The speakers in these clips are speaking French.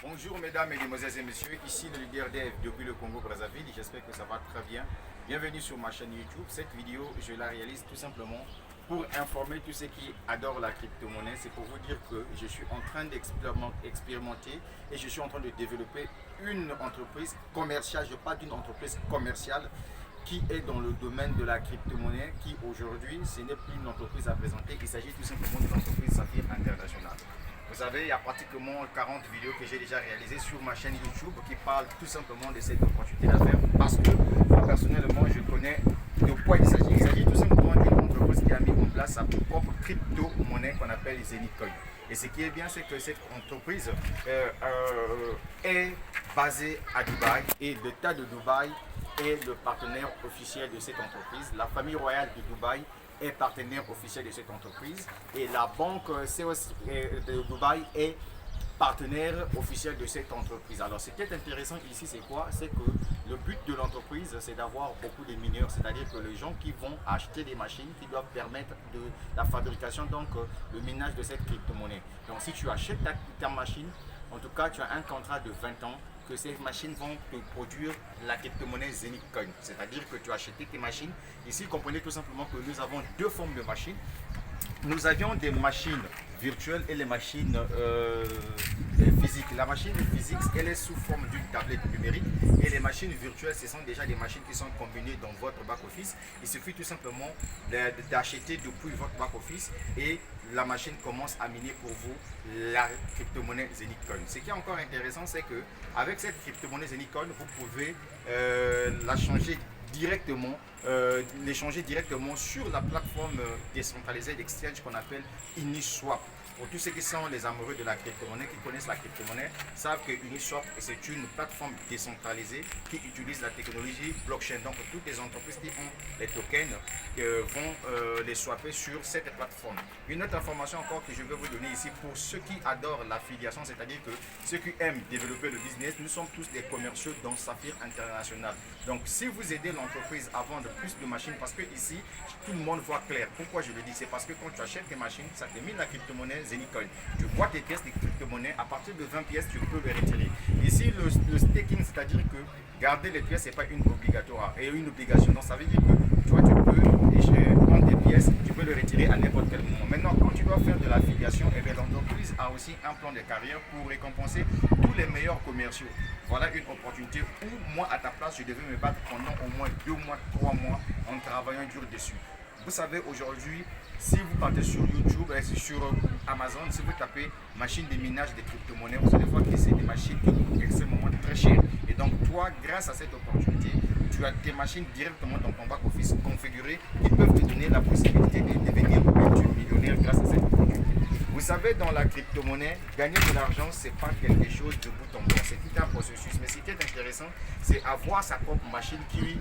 Bonjour mesdames, mesdemoiselles et messieurs, ici le leader dev depuis le Congo-Brazzaville, j'espère que ça va très bien. Bienvenue sur ma chaîne YouTube. Cette vidéo, je la réalise tout simplement pour informer tous ceux qui adorent la crypto-monnaie. C'est pour vous dire que je suis en train d'expérimenter et je suis en train de développer une entreprise commerciale, je parle d'une entreprise commerciale qui est dans le domaine de la crypto-monnaie, qui aujourd'hui, ce n'est plus une entreprise à présenter, il s'agit tout simplement de l'entreprise Saphir International. Vous savez, il y a pratiquement 40 vidéos que j'ai déjà réalisées sur ma chaîne YouTube qui parlent tout simplement de cette opportunité d'affaires parce que moi personnellement je connais de quoi il s'agit. Il s'agit tout simplement d'une entreprise qui a mis en place sa propre crypto-monnaie qu'on appelle Zenitcoin. Et ce qui est bien, c'est que cette entreprise est basée à Dubaï et l'État de Dubaï est le partenaire officiel de cette entreprise. La famille royale de Dubaï est partenaire officiel de cette entreprise et la banque COS de Dubaï est partenaire officiel de cette entreprise. Alors ce qui est intéressant ici, c'est quoi? C'est que le but de l'entreprise, c'est d'avoir beaucoup de mineurs, c'est-à-dire que les gens qui vont acheter des machines qui doivent permettre de la fabrication, donc le minage de cette crypto-monnaie. Donc si tu achètes ta machine, en tout cas tu as un contrat de 20 ans que ces machines vont te produire la crypto-monnaie Zenitcoin. C'est-à-dire que tu as acheté tes machines. Ici, comprenez tout simplement que nous avons deux formes de machines. Nous avions des machines virtuelles et les machines physiques. La machine physique, elle est sous forme d'une tablette numérique et les machines virtuelles, ce sont déjà des machines qui sont combinées dans votre back-office. Il suffit tout simplement d'acheter depuis votre back-office et la machine commence à miner pour vous la crypto-monnaie Zenitcoin. Ce qui est encore intéressant, c'est que avec cette crypto-monnaie Zenitcoin, vous pouvez la changer directement, l'échanger directement sur la plateforme décentralisée d'exchange qu'on appelle Uniswap. Pour tous ceux qui sont les amoureux de la crypto-monnaie, qui connaissent la crypto-monnaie, savent que Uniswap c'est une plateforme décentralisée qui utilise la technologie blockchain. Donc toutes les entreprises qui ont les tokens vont les swapper sur cette plateforme. Une autre information encore que je vais vous donner ici pour ceux qui adorent l'affiliation, c'est-à-dire que ceux qui aiment développer le business, nous sommes tous des commerciaux dans Saphir International. Donc si vous aidez l'entreprise à vendre plus de machines, parce que ici tout le monde voit clair. Pourquoi je le dis? C'est parce que quand tu achètes tes machines, ça te met la crypto-monnaie Zenitcoin. Tu vois tes pièces de crypto-monnaie, à partir de 20 pièces, tu peux les retirer. Ici, le staking, c'est-à-dire que garder les pièces, ce n'est pas une obligatoire et une obligation. Donc ça veut dire que toi, tu peux prendre tes pièces, tu peux le retirer à n'importe quel moment. Maintenant, quand tu dois faire de l'affiliation, l'entreprise a aussi un plan de carrière pour récompenser tous les meilleurs commerciaux. Voilà une opportunité où moi, à ta place, je devais me battre pendant au moins 2 mois, 3 mois en travaillant dur dessus. Vous savez, aujourd'hui, si vous partez sur YouTube, sur Amazon, si vous tapez machine de minage de crypto-monnaies, vous allez voir que c'est des machines qui coûtent extrêmement très cher. Et donc, toi, grâce à cette opportunité, tu as tes machines directement dans ton back-office configurées qui peuvent te donner la possibilité de devenir multimillionnaire grâce à cette opportunité. Vous savez, dans la crypto-monnaie, gagner de l'argent, ce n'est pas quelque chose de bout en bout. C'est tout un processus. Mais ce qui est intéressant, c'est avoir sa propre machine qui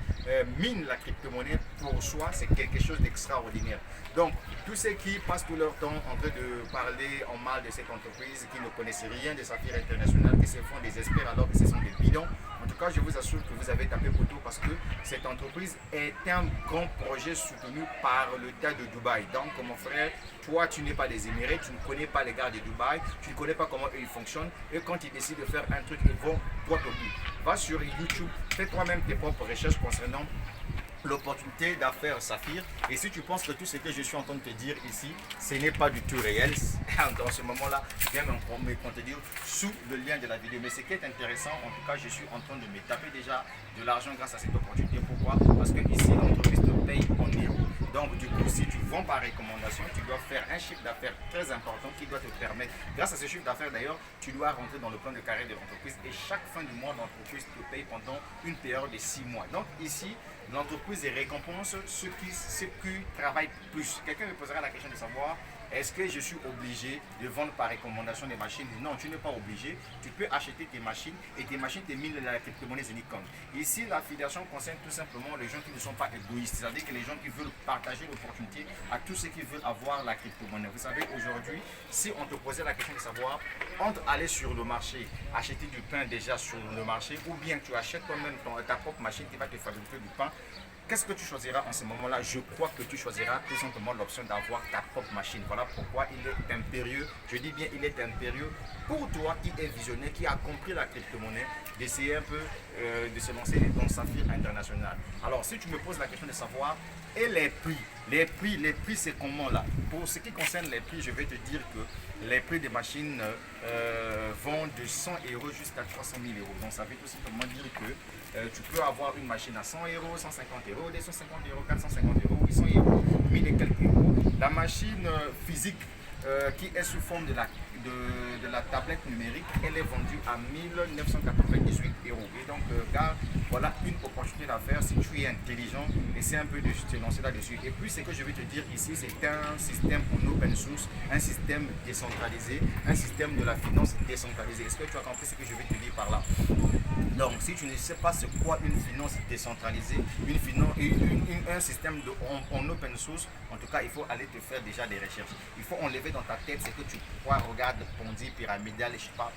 mine la crypto-monnaie pour soi. C'est quelque chose d'extraordinaire. Donc, tous ceux qui passent tout leur temps en train de parler en mal de cette entreprise, qui ne connaissent rien de Saphir International, qui se font des experts alors que ce sont des bidons, en tout cas, je vous assure que vous avez tapé poteau parce que cette entreprise est un grand projet soutenu par l'État de Dubaï. Donc, mon frère, toi, tu n'es pas des Émirats, tu ne connais pas les gars de Dubaï, tu ne connais pas comment ils fonctionnent. Et quand ils décident de faire un truc, ils vont droit au but. Va sur YouTube, fais toi-même tes propres recherches concernant l'opportunité d'affaires Saphir. Et si tu penses que tout ce que je suis en train de te dire ici, ce n'est pas du tout réel, dans ce moment-là, viens me contredire sous le lien de la vidéo. Mais ce qui est intéressant, en tout cas, je suis en train de me taper déjà de l'argent grâce à cette opportunité. Pourquoi? Parce que ici, l'entreprise te paye en euros. Donc, du coup, si tu vends par recommandation, tu dois faire un chiffre d'affaires très important qui doit te permettre, grâce à ce chiffre d'affaires d'ailleurs, tu dois rentrer dans le plan de carrière de l'entreprise et chaque fin du mois, l'entreprise te paye pendant une période de 6 mois. Donc, ici, l'entreprise récompense ceux qui travaillent plus. Quelqu'un me posera la question de savoir est-ce que je suis obligé de vendre par recommandation des machines? Non, tu n'es pas obligé. Tu peux acheter tes machines et tes machines te minent la crypto-monnaie Zenitcoin. Ici, l'affiliation concerne tout simplement les gens qui ne sont pas égoïstes, c'est-à-dire que les gens qui veulent partager l'opportunité à tous ceux qui veulent avoir la crypto-monnaie. Vous savez, aujourd'hui, si on te posait la question de savoir entre aller sur le marché, acheter du pain déjà sur le marché, ou bien tu achètes toi-même ta propre machine qui va te fabriquer du pain, qu'est-ce que tu choisiras en ce moment-là? Je crois que tu choisiras tout simplement l'option d'avoir ta propre machine. Voilà pourquoi il est impérieux, je dis bien il est impérieux pour toi qui est visionnaire, qui a compris la crypto-monnaie, d'essayer un peu de se lancer dans Saphir International. Alors si tu me poses la question de savoir, et les prix c'est comment là? Pour ce qui concerne les prix, je vais te dire que les prix des machines vont de 100 € jusqu'à 300 000 €. Donc ça veut tout simplement dire que tu peux avoir une machine à 100 €, 150 €, 250 €, 450 €, 800 €, 1000 et quelques euros. La machine physique qui est sous forme de la tablette numérique, elle est vendue à 1998 €. Et donc, gars, voilà une opportunité d'affaires. Si tu es intelligent, essaie un peu de te lancer là-dessus. Et puis, ce que je vais te dire ici, c'est un système en open source, un système décentralisé, un système de la finance décentralisée. Est-ce que tu as compris ce que je vais te dire par là? Donc, si tu ne sais pas ce qu'est une finance décentralisée, un système en open source, en tout cas, il faut aller te faire déjà des recherches. Il faut enlever dans ta tête ce que tu crois, regarde Ponzi, pyramidal, je sais pas.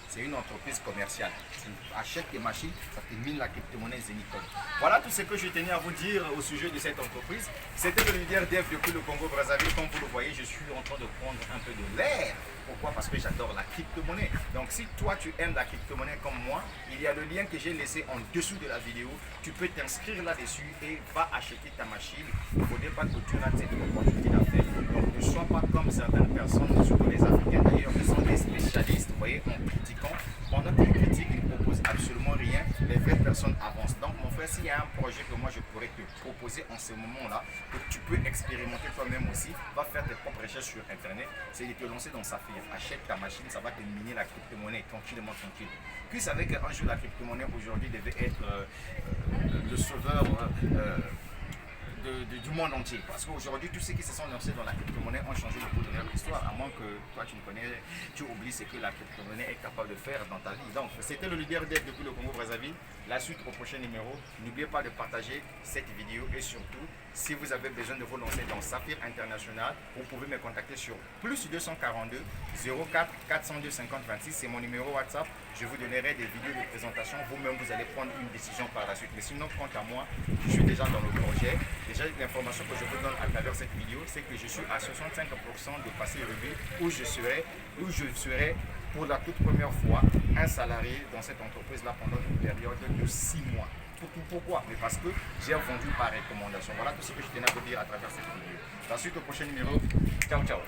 C'est une entreprise commerciale. Tu achètes des machines, ça te mine la crypto-monnaie Zenicoin. Voilà tout ce que je tenais à vous dire au sujet de cette entreprise. C'était le leader Dev depuis le Congo-Brazzaville. Comme vous le voyez, je suis en train de prendre un peu de l'air. Pourquoi? Parce que j'adore la crypto-monnaie. Donc si toi tu aimes la crypto-monnaie comme moi, il y a le lien que j'ai laissé en dessous de la vidéo. Tu peux t'inscrire là-dessus et va acheter ta machine. Il ne faudrait pas que tu rates cette opportunité d'affaires. Donc ne sois pas comme certaines personnes, surtout les Africains d'ailleurs, qui sont des spécialistes, vous voyez, en critiquant. Pendant qu'on critique, ils ne proposent absolument rien. Les vraies personnes avancent. Donc mon frère, s'il y a un projet que moi je pourrais te proposer en ce moment-là, que tu peux expérimenter toi-même aussi, va faire tes propres recherches sur Internet, c'est de te lancer dans Saphir. Achète ta machine, ça va te miner la crypto-monnaie tranquillement, tranquille. Puis vous savez qu'un jour la crypto-monnaie aujourd'hui devait être le sauveur du monde entier. Parce qu'aujourd'hui, tous ceux qui se sont lancés dans la crypto-monnaie ont changé le cours de leur histoire. À moins que toi, tu ne connais, tu oublies ce que la crypto-monnaie est capable de faire dans ta vie. Donc, c'était le leader Dev depuis le Congo-Brazzaville. La suite au prochain numéro. N'oubliez pas de partager cette vidéo et surtout, si vous avez besoin de vous lancer dans Saphir International, vous pouvez me contacter sur plus 242 04 402 50 26. C'est mon numéro WhatsApp. Je vous donnerai des vidéos de présentation. Vous-même, vous allez prendre une décision par la suite. Mais sinon, quant à moi, je suis déjà dans le projet. Déjà, l'information que je vous donne à travers cette vidéo, c'est que je suis à 65% de passer revue où je serai pour la toute première fois un salarié dans cette entreprise-là pendant une période de 6 mois. Pourquoi? Mais parce que j'ai vendu par recommandation. Voilà tout ce que je tenais à vous dire à travers cette vidéo. La suite au prochain numéro. Ciao, ciao.